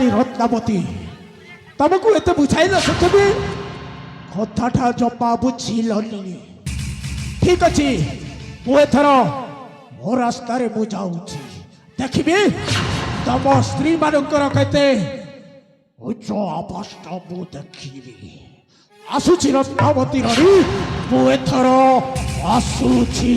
नारी रत्नावती तुमको एत बुझाइल से कथाटा जपा बुझिलनी ठीक अच्छे मुझर मो रास्त मुझे देखी तुम स्त्री मानकर केते उच्च अवस्था मु देखी आसुची रत्नावती रही मुझर आसुची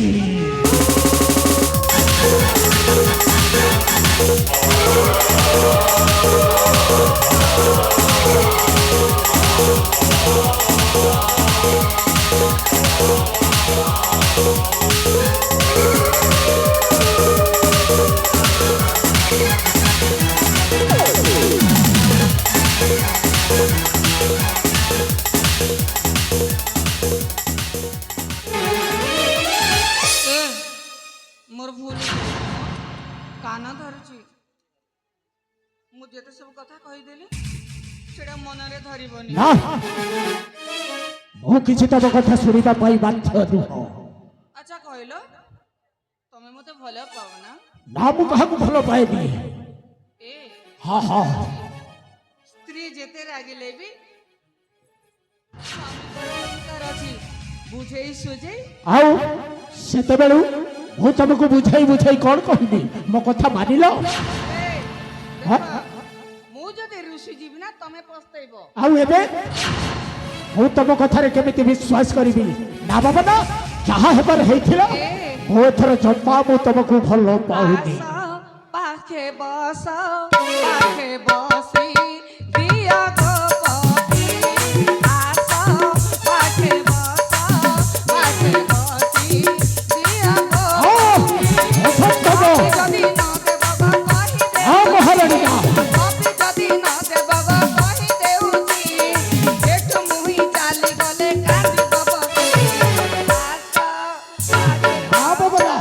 मोर भूल कान धरुची मुझे तो सब कथा कहीदेली सेटा मनरे धरबनी ना मु किछि तब कथा सुनिबा पाई बाध्य नुह अच्छा कहलो तमे मते भलो पाओ ना ना मु कहाकू भलो पाएबी ए हाँ हाँ स्त्री जेते रागिले भी स्वामी अछि बुझेई सुझेई आउ सेते बेलू मु तुमको बुझाई बुझाई कौन कहबी मो कथा मानिलो मु जदि ऋषि जीव ना तमे पछतैबो आउ एबे मु तुम कथारे केमिति विश्वास करिबी ना बाबा ना जहाँ हेबर हेथिला मो एथर जम्मा मु तुमको भलो पाउनी पाखे बस पाखे बसी दिया गो पपी आसा पाखे बस पाखे बसी दिया गो जदि न दे बाबा कहि दे हाँ महारानी जदि न दे बाबा कहि देउची जेठ मुही चाली गले कांदी बाबा आसा हाँ बाबा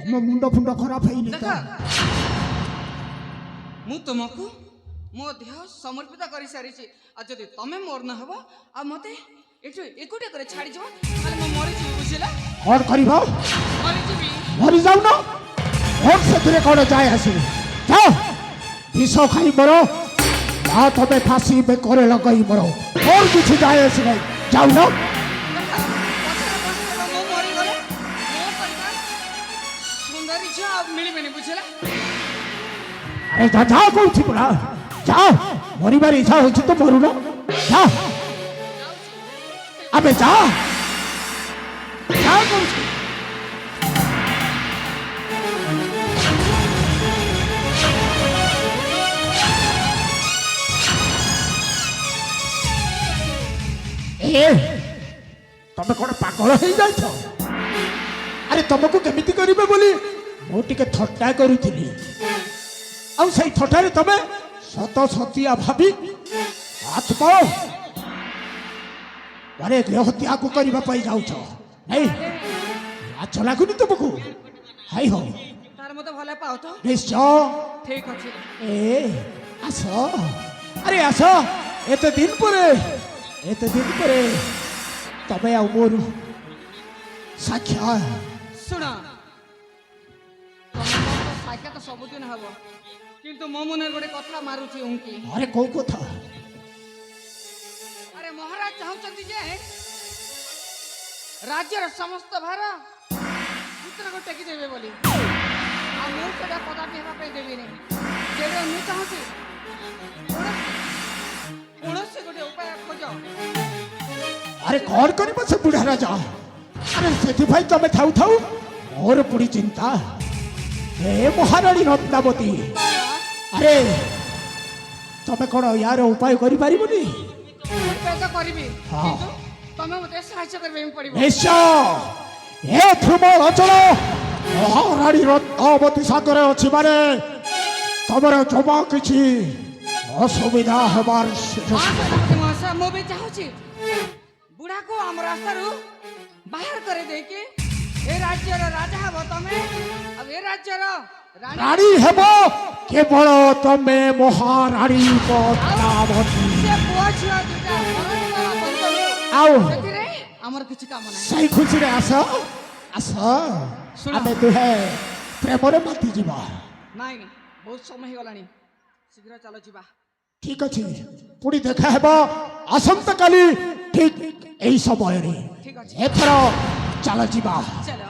तुम मुंड फुंड खराब है देखा मु तुमको मो देह समर्पित कर सारी जदि तमें मोर न हबो आ मते एठो एकुटिया करे छाड़ी जबो खाली मो मरि जीव बुझिला और करबो मरि जीवी मरि जाऊ न ମୋର ସେଥିରେ କ'ଣ ଯାଏ ଆସେ? ଯାଅ ବିଷ ଖାଇ ମର, ନା ତମେ ଫାଶୀ ବେକରେ ଲଗାଇ ମର, ମୋର କିଛି ଯାଏ ଆସେ ନାହିଁ। ଯାଉନ। ମୁଁ ମରିଗଲେ ମୋ ପରିବାର ସୁନ୍ଦରୀ ଝିଅ ଆଉ ମିଳିବେନି ବୁଝିଲା। ଆରେ ଯା ଯା କହୁଛି ପୁରା, ଯାଅ। ମରିବାର ଇଚ୍ଛା ହଉଛି ତ ମରୁନ, ଯା। ଆବେ ଯା ଯା କହୁଛି। ଏ ତମେ କ'ଣ ପାଗଳ ହେଇଯାଇଛ? ଆରେ ତମକୁ କେମିତି କରିବେ ବୋଲି ମୁଁ ଟିକେ ଥଟ୍ଟା କରୁଥିଲି, ଆଉ ସେଇ ଥଟ୍ଟାରେ ତମେ ସତ ସତିଆ ଭାବି ଆତ୍ମା ଆରେ ଦେହ ତ୍ୟାଗ କରିବା ପାଇଁ ଯାଉଛ। ନାଇଁ ଲାଜ ଲାଗୁନି ତୁମକୁ? ହାଇ ହଉ ତାର ମତେ ଭଲ ପାଉ ତ? ନିଶ୍ଚୟ। ଠିକ ଅଛି। ଏ ଆସ, ଆରେ ଆସ। ଏତେ ଦିନ ପରେ ତମେ ଆଉ ମୋର ସାକ୍ଷାତ। ଶୁଣ, ସାକ୍ଷାତ ସବୁଦିନ ହବ, କିନ୍ତୁ ମୋ ମନରେ ଗୋଟେ କଥା ମାରୁଛି ଉଙ୍କି। ଆରେ କୋଉ କଥା? ଆରେ ମହାରାଜ ଚାହୁଁଛନ୍ତି ଯେ ରାଜ୍ୟର ସମସ୍ତ ଭାର ପୁତ୍ରକୁ ଟେକି ଦେବେ ବୋଲି, ଆଉ ମୁଁ ସେଟା କଦାପି ହେବା ପାଇଁ ଦେବିନି। ତେଣୁ ମୁଁ ଚାହୁଁଛି କୌଣସି ଗୋଟେ ଉପାୟ ଖୋଜ। ଆରେ କ'ଣ କରିବ ସେ ବୁଢ଼ା ରାଜା? ଆରେ ସେଥିପାଇଁ ତମେ ଥାଉ ଥାଉ ମୋର ପୁଣି ଚିନ୍ତା। ଏ ମହାରାଣୀ ରତ୍ନାବତୀ, ଆରେ ତମେ କ'ଣ ୟାର ଉପାୟ କରିପାରିବନି? ଉପାୟ ତ କରିବି, ହଁ। କିନ୍ତୁ ତମେ ମତେ ସାହାଯ୍ୟ କରିବା ପାଇଁ ପଡ଼ିବ। ନିଶ୍ଚୟ। ଏ ଧ୍ରୁବ ଅଞ୍ଚଳ ମହାରାଣୀ ରତ୍ନାବତୀ ସାଙ୍ଗରେ ଅଛି ମାନେ ତମର ଜମା କିଛି ଅସୁବିଧା ହେବାର ସୁଯୋଗ ନାହିଁ। ମୁଁ ବି ଚାହୁଁଛି ବୁଢ଼ାକୁ ଆମ ରାସ୍ତାରୁ ବାହାର କରିଦେଇକି ଏ ରାଜ୍ୟର ରାଜା ହେବ ତମେ, ଆଉ ଏ ରାଜ୍ୟର ରାଣୀ ହେବ କେବଳ ତମେ ମହାରାଣୀ ପଦ୍ମାବତୀ। ସେ ପୁଅ ଝିଅ ଦୁଇଟା ବନ୍ଦ ଆଉ ସେଥିରେ ଆମର କିଛି କାମ ନାହିଁ। ସେଇ ଖୁସିରେ ଆସ ଆସ, ଆମେ ଦୁହେଁ ପ୍ରେମରେ ମାତିଯିବା। ନାଇଁ ବହୁତ ସମୟ ହେଇଗଲାଣି, ଶୀଘ୍ର ଚାଲ ଯିବା। ଠିକ ଅଛି, ପୁଣି ଦେଖା ହେବ ଆସନ୍ତାକାଲି ଠିକ এই ସମୟରେ। ଠିକ ଅଛି, ଏଥର ଚାଲ ଯିବା। ଚାଲ।